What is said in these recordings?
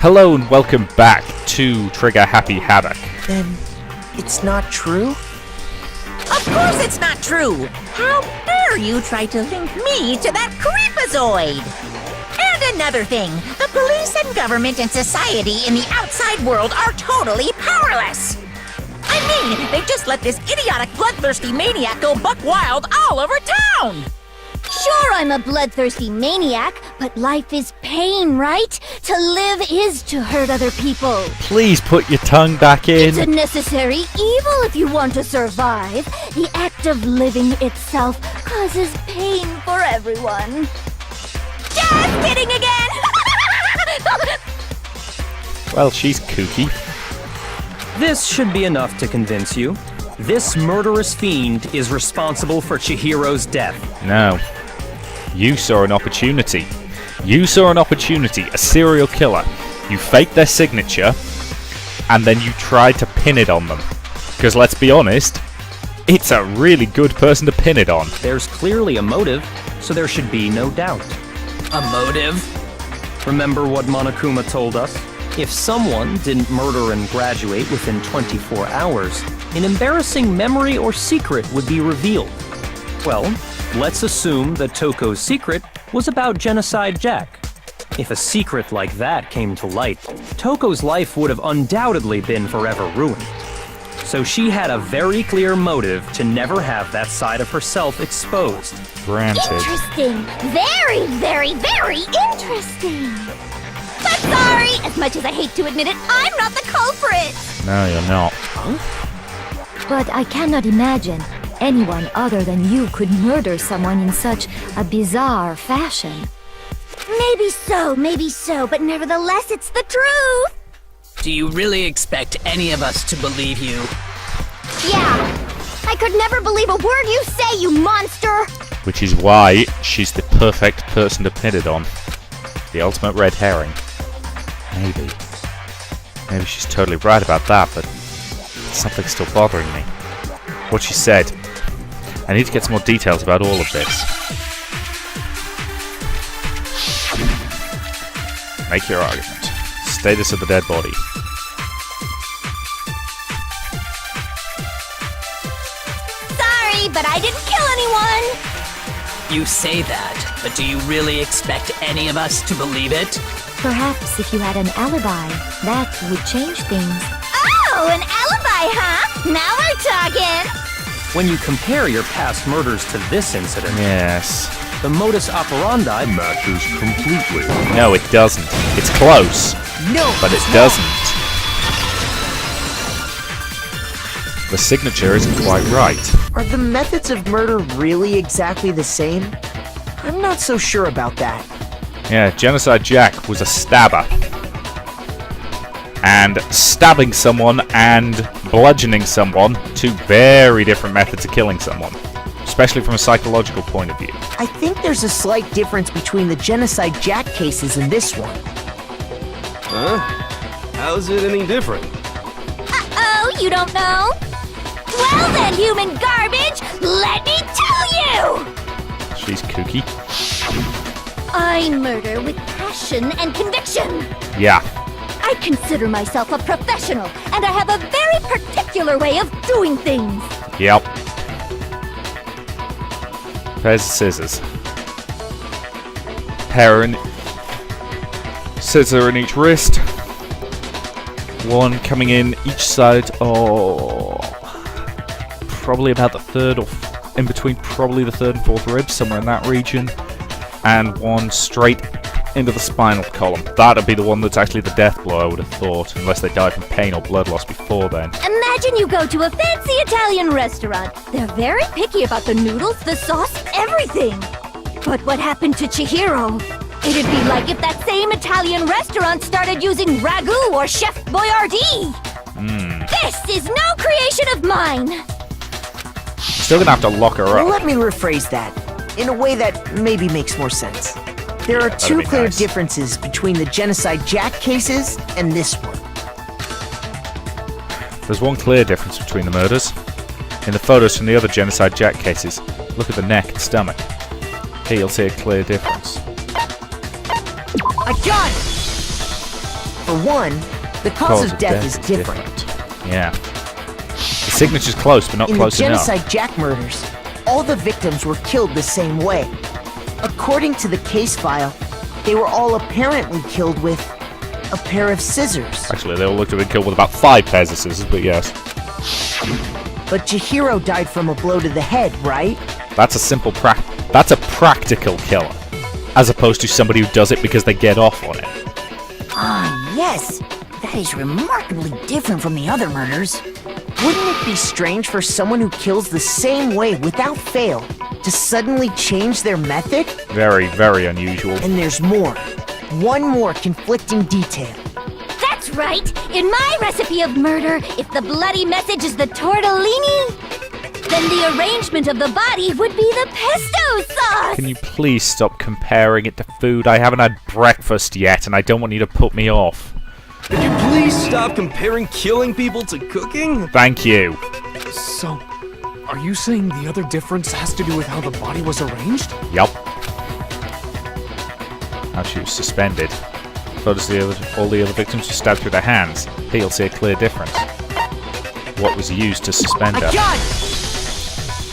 Hello and welcome back to Trigger Happy Havoc. Then it's not true? Of course it's not true! How dare you try to link me to that creepazoid! And another thing, the police and government and society in the outside world are totally powerless! I mean, they just let this idiotic bloodthirsty maniac go buck wild all over town! Sure, I'm a bloodthirsty maniac, but life is pain, right? To live is to hurt other people. Please put your tongue back in. It's a necessary evil if you want to survive. The act of living itself causes pain for everyone. Just kidding again! Well, she's kooky. This should be enough to convince you. This murderous fiend is responsible for Chihiro's death. No. You saw an opportunity. A serial killer. You faked their signature, and then you tried to pin it on them. Because let's be honest, it's a really good person to pin it on. There's clearly a motive, so there should be no doubt. A motive? Remember what Monokuma told us? If someone didn't murder and graduate within 24 hours, an embarrassing memory or secret would be revealed. Well, let's assume that Toko's secret was about Genocide Jack. If a secret like that came to light, Toko's life would have undoubtedly been forever ruined. So she had a very clear motive to never have that side of herself exposed. Granted. Interesting. Very, very, very interesting. But sorry, as much as I hate to admit it, I'm not the culprit. No, you're not. But I cannot imagine anyone other than you could murder someone in such a bizarre fashion. Maybe so, but nevertheless, it's the truth. Do you really expect any of us to believe you? Yeah, I could never believe a word you say, you monster. Which is why she's the perfect person to pin it on. The ultimate red herring. Maybe she's totally right about that, but something's still bothering me. What she said. I need to get some more details about all of this. Make your argument. Status of the dead body. Sorry, but I didn't kill anyone. You say that, but do you really expect any of us to believe it? Perhaps if you had an alibi, that would change things. Oh, an alibi, huh? Now we're talking. When you compare your past murders to this incident, Yes. the modus operandi matches completely. No, it doesn't. It's close. No, But it it's not. doesn't. The signature isn't quite right. Are the methods of murder really exactly the same? I'm not so sure about that. Yeah, Genocide Jack was a stabber. And stabbing someone and bludgeoning someone, two very different methods of killing someone. Especially from a psychological point of view. I think there's a slight difference between the Genocide Jack cases and this one. Huh? How's it any different? Uh-oh, you don't know? Well then, human garbage, let me tell you! She's kooky. I murder with passion and conviction. Yeah. I consider myself a professional, and I have a very particular way of doing things. Yep. Pairs of scissors. Scissor in each wrist. One coming in each side. Oh, probably about the third or in between, probably the third and fourth ribs, somewhere in that region. And one straight into the spinal column. That'd be the one that's actually the death blow, I would have thought, unless they died from pain or blood loss before then. Imagine you go to a fancy Italian restaurant. They're very picky about the noodles, the sauce, everything. But what happened to Chihiro? It'd be like if that same Italian restaurant started using ragu or Chef Boyardee. This is no creation of mine. Still gonna have to lock her up. Let me rephrase that, in a way that maybe makes more sense. There are two be clear nice. differences between the Genocide Jack cases and this one. There's one clear difference between the murders. In the photos from the other Genocide Jack cases, look at the neck and stomach. Here you'll see a clear difference. A gun! For one, the cause of death is different. Yeah. The signature's close, but not In the close enough. Genocide Jack murders, all the victims were killed the same way. According to the case file, they were all apparently killed with a pair of scissors. Actually, they all looked to have been killed with about 5 pairs of scissors, but yes. But Chihiro died from a blow to the head, right? That's a that's a practical killer, as opposed to somebody who does it because they get off on it. Ah, yes. That is remarkably different from the other murders. Wouldn't it be strange for someone who kills the same way without fail to suddenly change their method? Very, very unusual. And there's more. One more conflicting detail. That's right! In my recipe of murder, if the bloody message is the tortellini, then the arrangement of the body would be the pesto sauce! Can you please stop comparing it to food? I haven't had breakfast yet, and I don't want you to put me off. Could you please stop comparing killing people to cooking? Thank you. So, are you saying the other difference has to do with how the body was arranged? Yup. How she was suspended. So does all the other victims were stabbed through their hands. Here you'll see a clear difference. What was used to suspend her?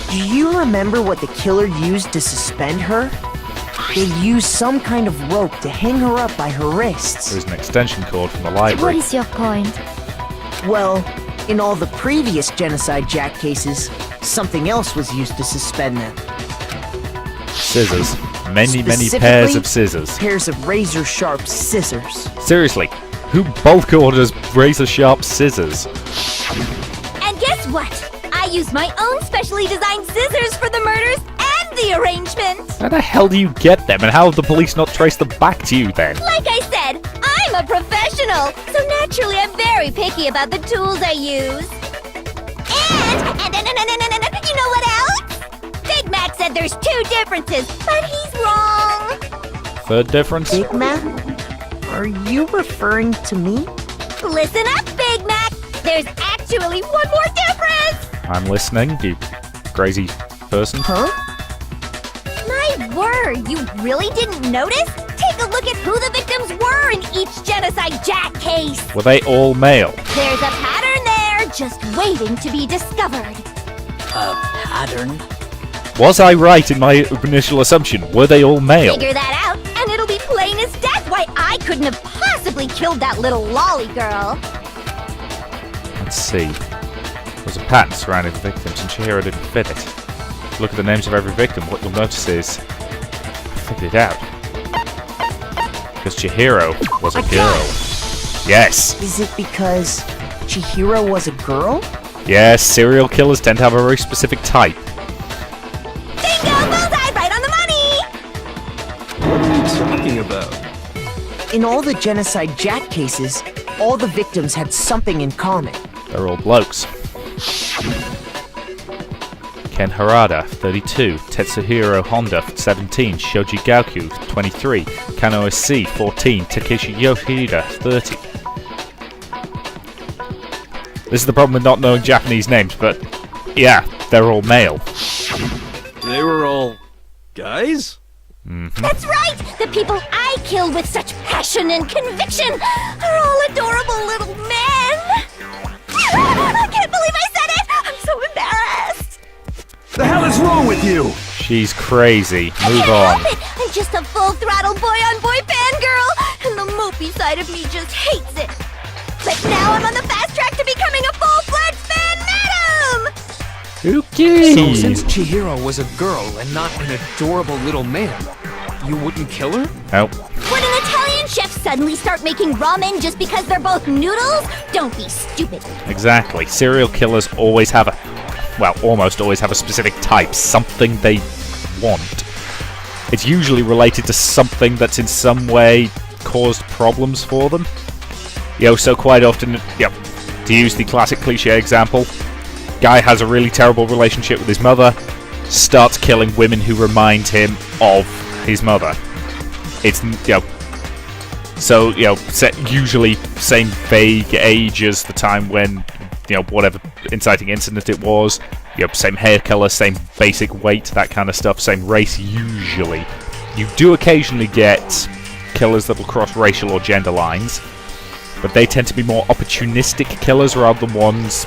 Do you remember what the killer used to suspend her? They used some kind of rope to hang her up by her wrists. There's an extension cord from the What library. is your point? Well, in all the previous Genocide Jack cases, something else was used to suspend them. Scissors. Many, many Specifically, pairs of scissors. Pairs of razor-sharp scissors. Seriously, who bulk orders razor-sharp scissors? And guess what? I used my own specially designed scissors for the murders and the arrangement! How the hell do you get them, and how have the police not traced them back to you then? Like I said, I'm a professional, so naturally I'm very picky about the tools I use. And you know what else? Big Mac said there's 2 differences, but he's wrong. Third difference? Big Mac? Are you referring to me? Listen up, Big Mac. There's actually one more difference. I'm listening, you crazy person. Huh? My word, you really didn't notice? Take a look at who the victims were in each Genocide Jack case. Were they all male? There's a pattern there, just waiting to be discovered. A pattern? Was I right in my initial assumption? Were they all male? Figure that out, and it'll be plain as death why I couldn't have possibly killed that little lolly girl. Let's see. There was a pattern surrounding the victims, and Chihiro didn't fit it. Look at the names of every victim. What you'll notice is, I figured it out. Because Chihiro was a girl. Yes. Is it because Chihiro was a girl? Yes, serial killers tend to have a very specific type. Bingo! Bullseye! Right on the money! What are you talking about? In all the Genocide Jack cases, all the victims had something in common. They're all blokes. Ken Harada, 32. Tetsuhiro Honda, 17. Shoji Gauku, 23. Kano SC, 14. Takeshi Yoshida, 30. This is the problem with not knowing Japanese names, but yeah, they're all male. They were all guys? That's right! The people I killed with such passion and conviction are all adorable little men! I can't believe I said it! I'm so embarrassed! The hell is wrong with you? She's crazy. I Move can't on. help it! I'm just a full-throttle boy-on-boy fangirl, and the mopey side of me just hates it. But now I'm on the fast track to becoming a full-fledged fan madam! Okay. So since Chihiro was a girl and not an adorable little man, you wouldn't kill her? Nope. Would an Italian chef suddenly start making ramen just because they're both noodles? Don't be stupid. Exactly. Serial killers always have almost always have a specific type, something they want. It's usually related to something that's in some way caused problems for them. So quite often, to use the classic cliche example, guy has a really terrible relationship with his mother, starts killing women who remind him of his mother. It's, usually same vague age as the time when, whatever inciting incident it was, same hair color, same basic weight, that kind of stuff, same race usually. You do occasionally get killers that will cross racial or gender lines, But they tend to be more opportunistic killers rather than ones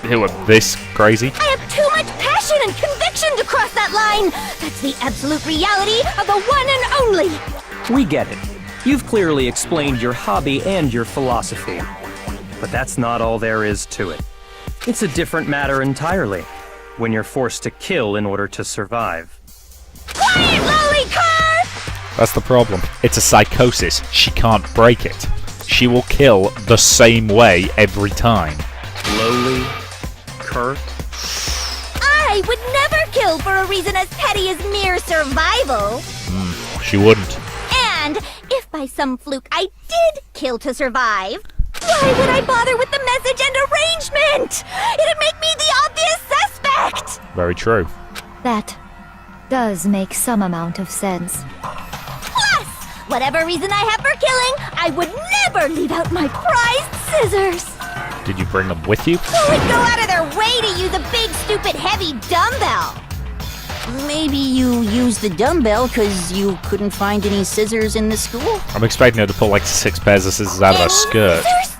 who are this crazy. I have too much passion and conviction to cross that line. That's the absolute reality of the one and only. We get it. You've clearly explained your hobby and your philosophy. But that's not all there is to it. It's a different matter entirely, when you're forced to kill in order to survive. Quiet, lolly car! That's the problem. It's a psychosis. She can't break it. She will kill the same way every time. Lowly, Kurt. I would never kill for a reason as petty as mere survival. She wouldn't. And if by some fluke I did kill to survive, why would I bother with the message and arrangement? It'd make me the obvious suspect! Very true. That does make some amount of sense. Plus, whatever reason I have for killing, I would never leave out my prized scissors. Did you bring them with you? Who would go out of their way to use a big, stupid, heavy dumbbell? Maybe you used the dumbbell because you couldn't find any scissors in the school? I'm expecting her to pull like 6 pairs of scissors out of her skirt. Scissors?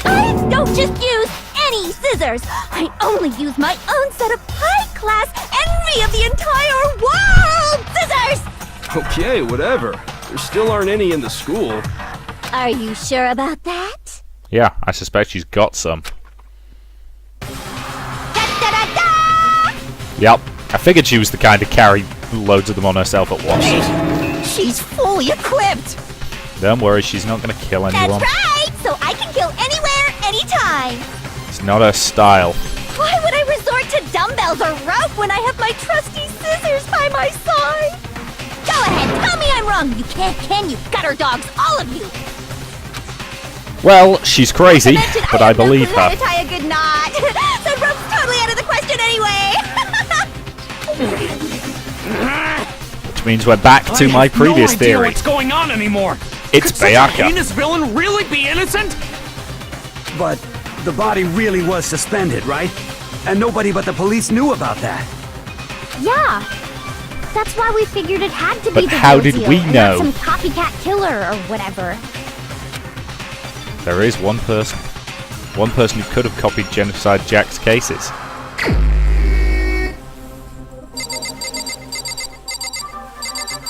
I don't just use any scissors. I only use my own set of high-class envy of the entire world scissors! Okay, whatever. There still aren't any in the school. Are you sure about that? Yeah, I suspect she's got some. Da-da-da-da! Yep. I figured she was the kind to carry loads of them on herself at once. She's fully equipped! Don't worry, she's not going to kill anyone. That's right! So I can kill anywhere, anytime! It's not her style. Why would I resort to dumbbells or rope when I have my trusty scissors by my side? Go ahead, tell me I'm wrong! You can't, can you, gutter dogs, all of you! Well, she's crazy, but I believe How her. to tie a good knot! So rope's totally out of the question anyway! Which means we're back to my previous no idea theory. What's going on anymore? It's Could such a Bayaka. heinous villain really be innocent? But the body really was suspended, right? And nobody but the police knew about that. Yeah. That's why we figured it had to But be the how real did deal we and know? not some copycat killer or whatever. There is one person. One person who could have copied Genocide Jack's cases.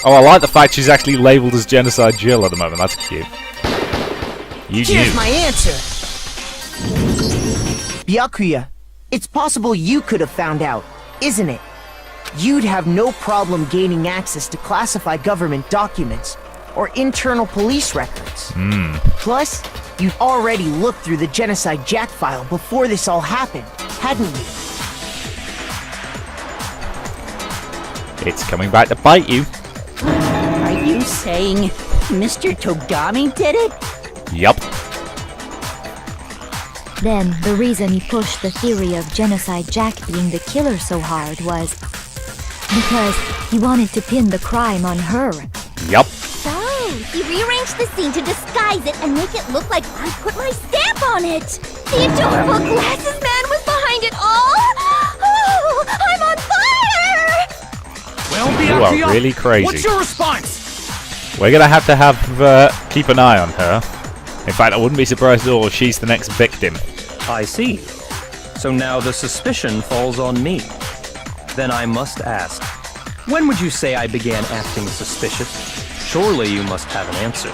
Oh, I like the fact she's actually labelled as Genocide Jill at the moment. That's cute. You Here's knew. my answer. Byakuya, it's possible you could have found out, isn't it? You'd have no problem gaining access to classified government documents or internal police records. Plus, you'd already looked through the Genocide Jack file before this all happened, hadn't you? It's coming back to bite you. Are you saying Mr. Togami did it? Yup. Then, the reason he pushed the theory of Genocide Jack being the killer so hard was because he wanted to pin the crime on her. Yup. So, he rearranged the scene to disguise it and make it look like I put my stamp on it. The adorable glasses man was behind it all. Oh, I'm on fire! Well, You are Byakuya, really crazy. what's your response? We're gonna have keep an eye on her. In fact, I wouldn't be surprised at all if she's the next victim. I see. So now the suspicion falls on me. Then I must ask, when would you say I began acting suspicious? Surely you must have an answer.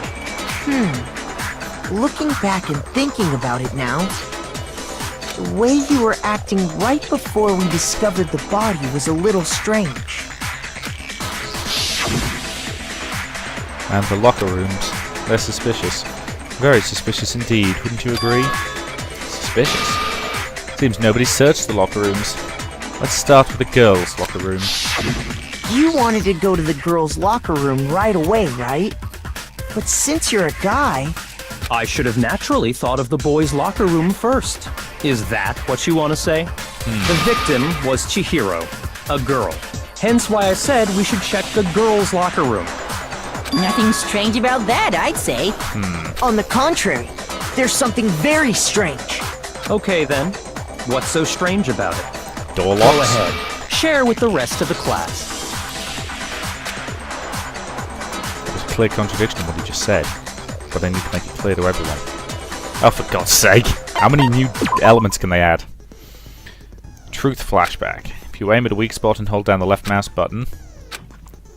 Looking back and thinking about it now, the way you were acting right before we discovered the body was a little strange. And the locker rooms. They're suspicious. Very suspicious indeed, wouldn't you agree? Suspicious. Seems nobody searched the locker rooms. Let's start with the girls' locker room. You wanted to go to the girls' locker room right away, right? But since you're a guy, I should have naturally thought of the boys' locker room first. Is that what you want to say? The victim was Chihiro, a girl. Hence why I said we should check the girls' locker room. Nothing strange about that, I'd say. on the contrary, there's something very strange. Okay then, what's so strange about it? Door Go locks. ahead, share with the rest of the class. There's a clear contradiction in what he just said, but I need to make it clear to everyone. Oh, for God's sake. How many new elements can they add? Truth flashback. If you aim at a weak spot and hold down the left mouse button,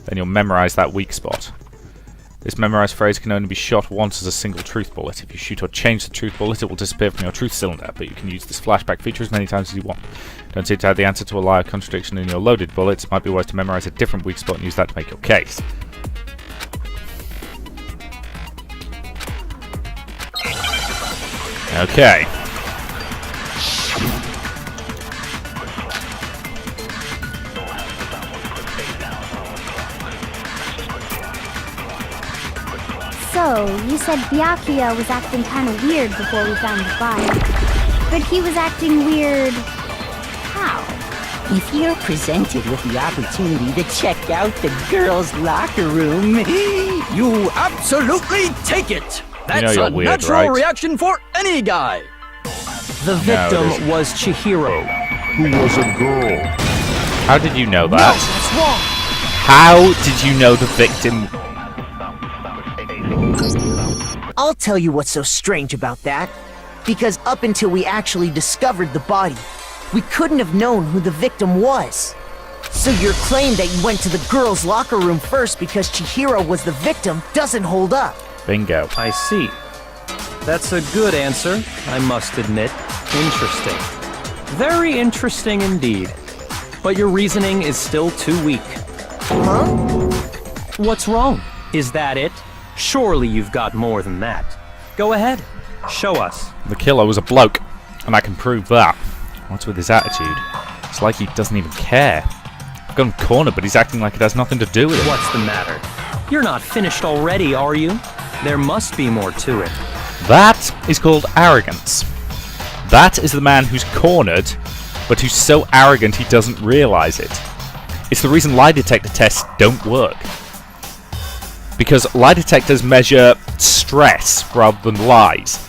then you'll memorize that weak spot. This memorized phrase can only be shot once as a single truth bullet. If you shoot or change the truth bullet, it will disappear from your truth cylinder, but you can use this flashback feature as many times as you want. Don't seem to have the answer to a lie or contradiction in your loaded bullets. It might be wise to memorize a different weak spot and use that to make your case. Okay. So, you said Byakuya was acting kind of weird before we found the body. But he was acting weird... how? If you're presented with the opportunity to check out the girls' locker room, You absolutely take it! That's know you're a weird, natural right? reaction for any guy! The it victim isn't. was Chihiro. Who was a girl. How did you know that? That's wrong. How did you know the victim? I'll tell you what's so strange about that. Because up until we actually discovered the body, we couldn't have known who the victim was. So your claim that you went to the girls' locker room first because Chihiro was the victim doesn't hold up. Bingo. I see. That's a good answer, I must admit. Interesting. Very interesting indeed. But your reasoning is still too weak. Huh? What's wrong? Is that it? Surely you've got more than that. Go ahead. Show us. The killer was a bloke, and I can prove that. What's with his attitude? It's like he doesn't even care. I've got him cornered, but he's acting like it has nothing to do with it. What's the matter? You're not finished already, are you? There must be more to it. That is called arrogance. That is the man who's cornered, but who's so arrogant he doesn't realize it. It's the reason lie detector tests don't work. Because lie detectors measure stress rather than lies.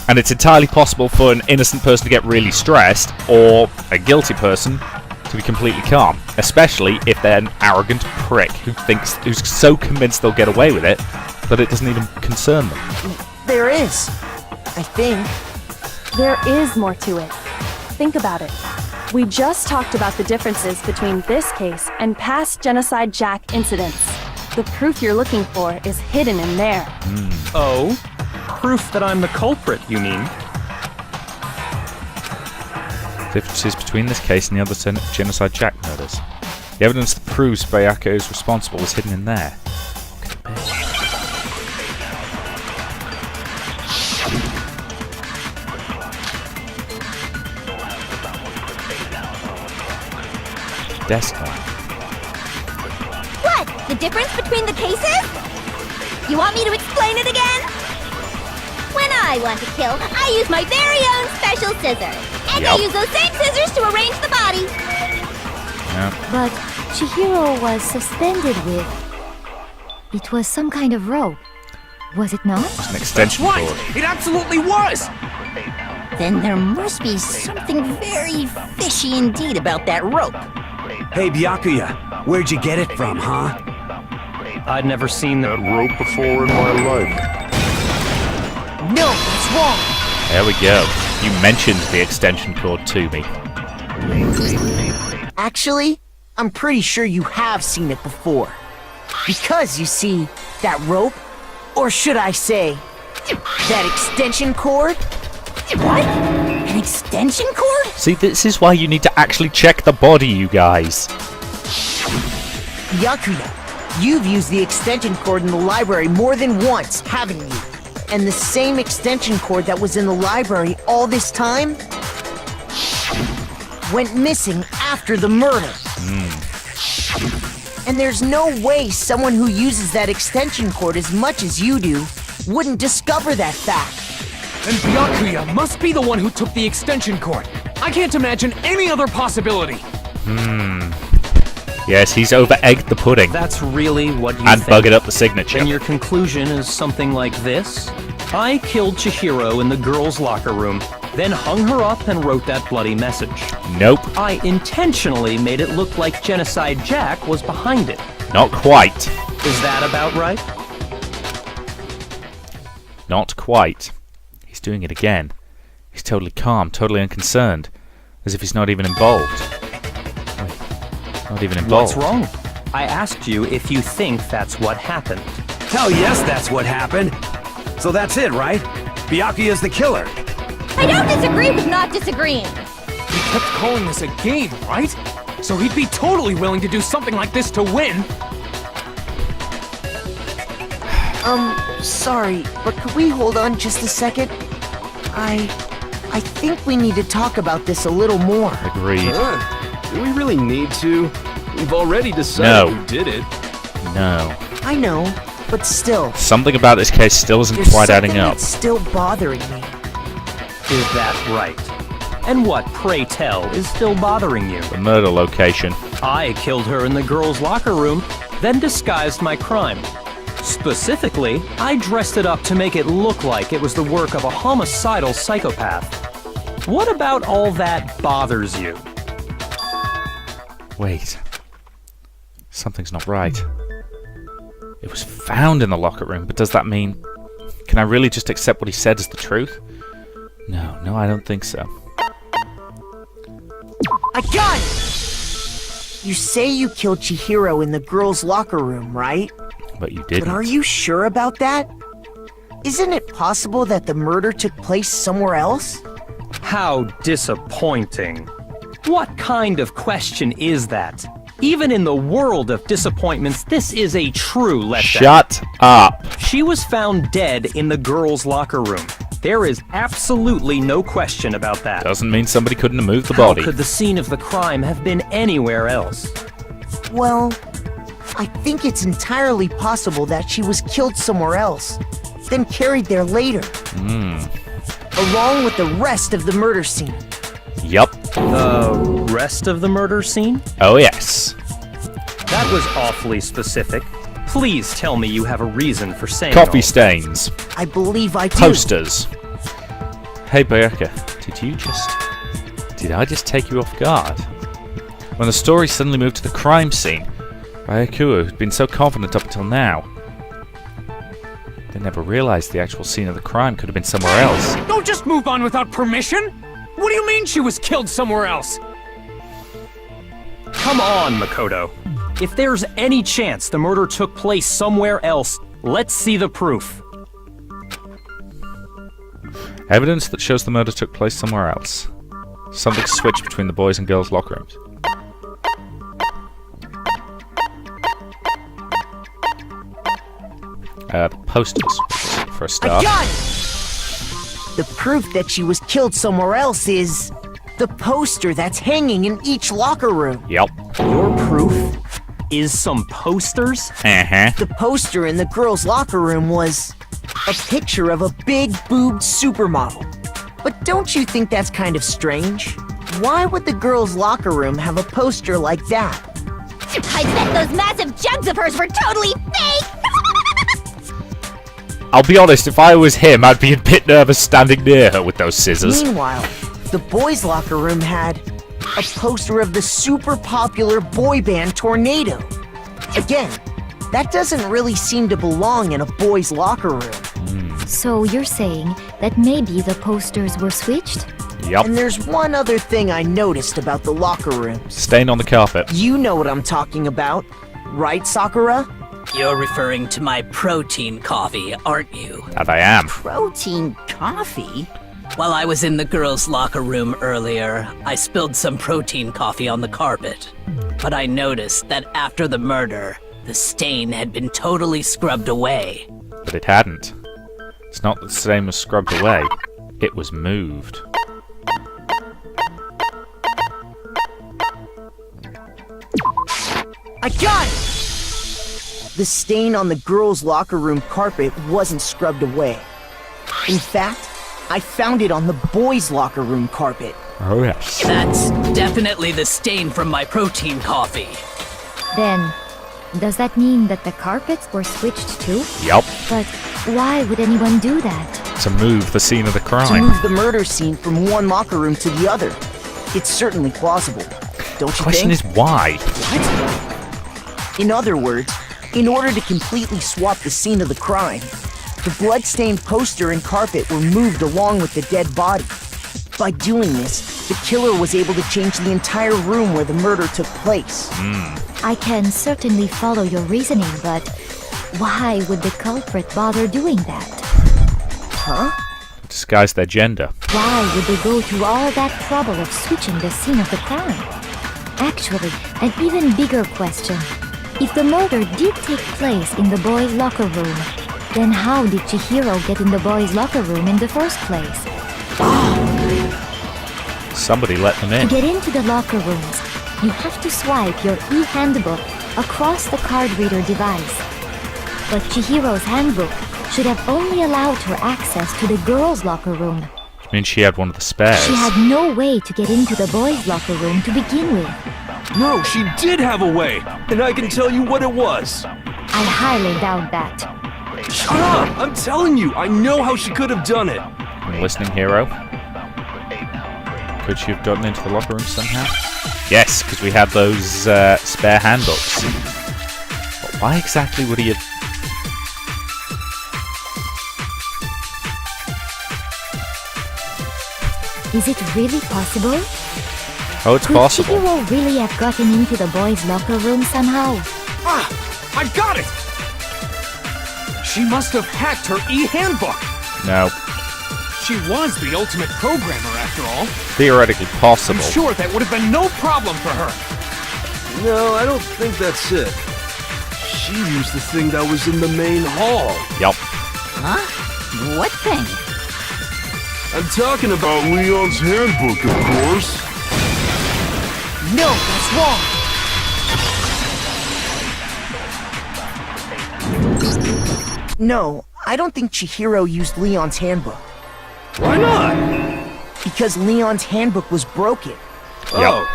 And it's entirely possible for an innocent person to get really stressed, or a guilty person to be completely calm. Especially if they're an arrogant prick who's so convinced they'll get away with it that it doesn't even concern them. There is. I think. There is more to it. Think about it. We just talked about the differences between this case and past Genocide Jack incidents. The proof you're looking for is hidden in there. Oh? Proof that I'm the culprit, you mean? Differences between this case and the other Genocide Jack murders. The evidence that proves Bayako is responsible is hidden in there. What could it be? Desk lamp. What? The difference between the cases? You want me to explain it again? When I want to kill, I use my very own special scissors. And I use those same scissors to arrange the body. Yeah. But Chihiro was suspended with... It was some kind of rope. Was it not? It's an extension Right! cord. It absolutely was! then there must be something very fishy indeed about that rope. Hey, Byakuya, where'd you get it from, huh? I'd never seen That rope before in my life. No, that's wrong. There we go. You mentioned the extension cord to me. Actually, I'm pretty sure you have seen it before. Because, you see, that rope, or should I say, that extension cord? What? An extension cord? See, this is why you need to actually check the body, you guys. Byakuya, you've used the extension cord in the library more than once, haven't you? And the same extension cord that was in the library all this time went missing after the murder. And there's no way someone who uses that extension cord as much as you do wouldn't discover that fact. And Byakuya must be the one who took the extension cord. I can't imagine any other possibility. Yes, he's over-egged the pudding. That's really what you And think? buggered up the signature. Then your conclusion is something like this? I killed Chihiro in the girls' locker room, then hung her up and wrote that bloody message. Nope, I intentionally made it look like Genocide Jack was behind it. not quite. Is that about right? Not quite. He's doing it again. He's totally calm, totally unconcerned. As if he's not even involved. Wait, not even involved. What's wrong? I asked you if you think that's what happened. Hell yes, that's what happened. So that's it, right? Byakuya is the killer. I don't disagree with not disagreeing. He kept calling this a game, right? So he'd be totally willing to do something like this to win. Sorry, but could we hold on just a second? I think we need to talk about this a little more. Agreed. Do we really need to? We've already decided who did it. No. I know, but still. Something about this case still isn't There's quite adding something up. that's still bothering me. Is that right? And what, pray tell, is still bothering you? The murder location. I killed her in the girls' locker room, then disguised my crime. Specifically, I dressed it up to make it look like it was the work of a homicidal psychopath. What about all that bothers you? Wait. Something's not right. It was found in the locker room, but does that mean... Can I really just accept what he said as the truth? No, I don't think so. I got it! You say you killed Chihiro in the girls' locker room, right? But you didn't. But are you sure about that? Isn't it possible that the murder took place somewhere else? How disappointing. What kind of question is that? Even in the world of disappointments, this is a true letdown. Shut up. She was found dead in the girls' locker room. There is absolutely no question about that. Doesn't mean somebody couldn't have moved the body. How could the scene of the crime have been anywhere else? Well, I think it's entirely possible that she was killed somewhere else, then carried there later. Along with the rest of the murder scene. Yup. The rest of the murder scene? Oh, yes. That was awfully specific. Please tell me you have a reason for saying Coffee stains. I believe I do. Posters. Hey, Bayaka, did I just take you off guard? When the story suddenly moved to the crime scene, Byakuya had been so confident up until now. They never realized the actual scene of the crime could have been somewhere else. Don't just move on without permission! What do you mean she was killed somewhere else? Come on, Makoto. If there's any chance the murder took place somewhere else, let's see the proof. Evidence that shows the murder took place somewhere else. Something switched between the boys' and girls' locker rooms. The posters, for a start. I got it! The proof that she was killed somewhere else is the poster that's hanging in each locker room. Yup. Your proof is some posters? Uh-huh. The poster in the girls' locker room was a picture of a big-boobed supermodel. But don't you think that's kind of strange? Why would the girls' locker room have a poster like that? I bet those massive jugs of hers were totally fake! I'll be honest, if I was him, I'd be a bit nervous standing near her with those scissors. Meanwhile, the boys' locker room had a poster of the super popular boy band Tornado. Again, that doesn't really seem to belong in a boys' locker room. So you're saying that maybe the posters were switched? Yup. And there's one other thing I noticed about the locker rooms. Stain on the carpet. You know what I'm talking about, right, Sakura? You're referring to my protein coffee, aren't you? That I am. Protein coffee? While I was in the girls' locker room earlier, I spilled some protein coffee on the carpet. But I noticed that after the murder, the stain had been totally scrubbed away. But it hadn't. It's not that the stain was scrubbed away. It was moved. I got it! The stain on the girls' locker room carpet wasn't scrubbed away. In fact, I found it on the boys' locker room carpet. Oh, yes. That's definitely the stain from my protein coffee. Then, does that mean that the carpets were switched too? Yup. But why would anyone do that? To move the scene of the To crime. move the murder scene from one locker room to the other. It's certainly plausible, don't you The question think? is why? In other words, in order to completely swap the scene of the crime, The blood-stained poster and carpet were moved along with the dead body. By doing this, the killer was able to change the entire room where the murder took place. I can certainly follow your reasoning, but why would the culprit bother doing that? Huh? Disguise their gender. Why would they go through all that trouble of switching the scene of the crime? Actually, an even bigger question. If the murder did take place in the boys' locker room, then how did Chihiro get in the boys' locker room in the first place? Somebody let them in. To get into the locker rooms, you have to swipe your e-handbook across the card reader device. But Chihiro's handbook should have only allowed her access to the girls' locker room. Which means she had one of the spares. She had no way to get into the boys' locker room to begin with. No, she did have a way, and I can tell you what it was. I highly doubt that. Shut up! I'm telling you, I know how she could have done it. I'm listening, hero. Could she have gotten into the locker room somehow? Yes, because we had those spare handbooks. But why exactly would he have... Is it really possible? Oh, it's possible. Could Chihiro really have gotten into the boys' locker room somehow? Ah! I got it! She must have hacked her e-handbook! No. She was the ultimate programmer, after all. Theoretically possible. I'm sure that would have been no problem for her. No, I don't think that's it. She used the thing that was in the main hall. Yup. Huh? What thing? I'm talking about Leon's handbook, of course. No, that's wrong. No, I don't think Chihiro used Leon's handbook. Why not? Because Leon's handbook was broken. Oh.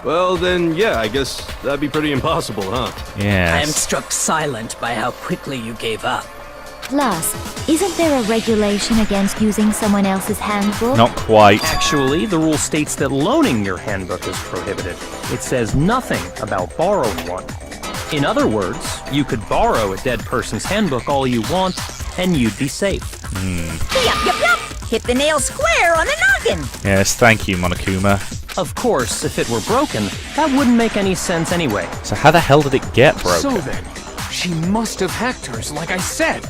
Well, then, yeah, I guess that'd be pretty impossible, huh? Yes. I am struck silent by how quickly you gave up. Plus, isn't there a regulation against using someone else's handbook? Not quite. Actually, the rule states that loaning your handbook is prohibited. It says nothing about borrowing one. In other words, you could borrow a dead person's handbook all you want, and you'd be safe. Yup. Hit the nail square on the noggin. Yes, thank you, Monokuma. Of course, if it were broken, that wouldn't make any sense anyway. So how the hell did it get broken? So then, she must have hacked hers, like I said.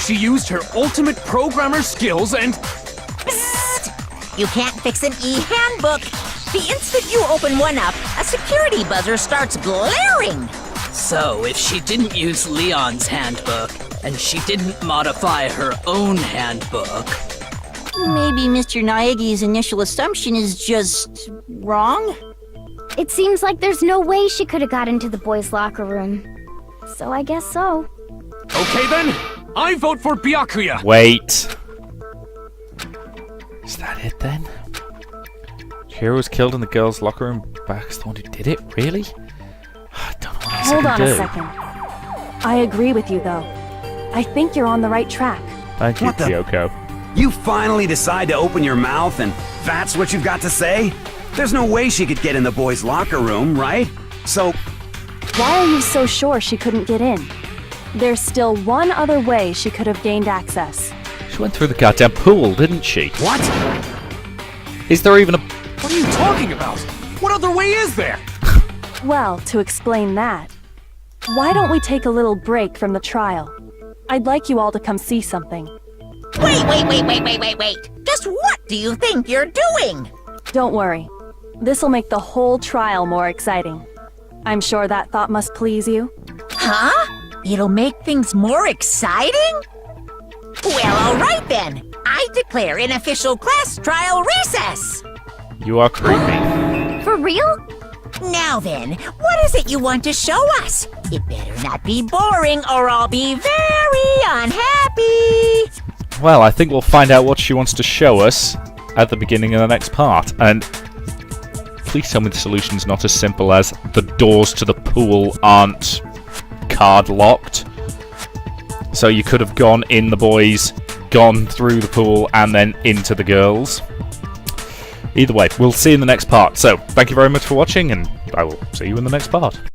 She used her ultimate programmer skills and... Psst! You can't fix an e-handbook. The instant you open one up, a security buzzer starts blaring. So, if she didn't use Leon's handbook, and she didn't modify her own handbook... Maybe Mr. Naegi's initial assumption is just wrong? It seems like there's no way she could have got into the boys' locker room. So I guess so. Okay then, I vote for Byakuya. Wait. Is that it then? Chihiro was killed in the girls' locker room. Back's the one who did it? Really? I don't know what else Hold I on can a do. second. I agree with you, though. I think you're on the right track. Thank you, What the- Kyoko. You finally decide to open your mouth and that's what you've got to say? There's no way she could get in the boys' locker room, right? So, Why are you so sure she couldn't get in? There's still one other way she could have gained access. She went through the goddamn pool, didn't she? what? Is there even a... What are you talking about? What other way is there? Well, to explain that, why don't we take a little break from the trial? I'd like you all to come see something. Wait. Just what do you think you're doing? Don't worry. This'll make the whole trial more exciting. I'm sure that thought must please you. Huh? It'll make things more exciting? Well, all right then. I declare an official class trial recess. You are creepy. For real? Now then, what is it you want to show us? It better not be boring or I'll be very unhappy. Well, I think we'll find out what she wants to show us at the beginning of the next part. And please tell me the solution's not as simple as the doors to the pool aren't card locked. So you could have gone in the boys, gone through the pool, and then into the girls. Either way, we'll see you in the next part. So, thank you very much for watching, and I will see you in the next part.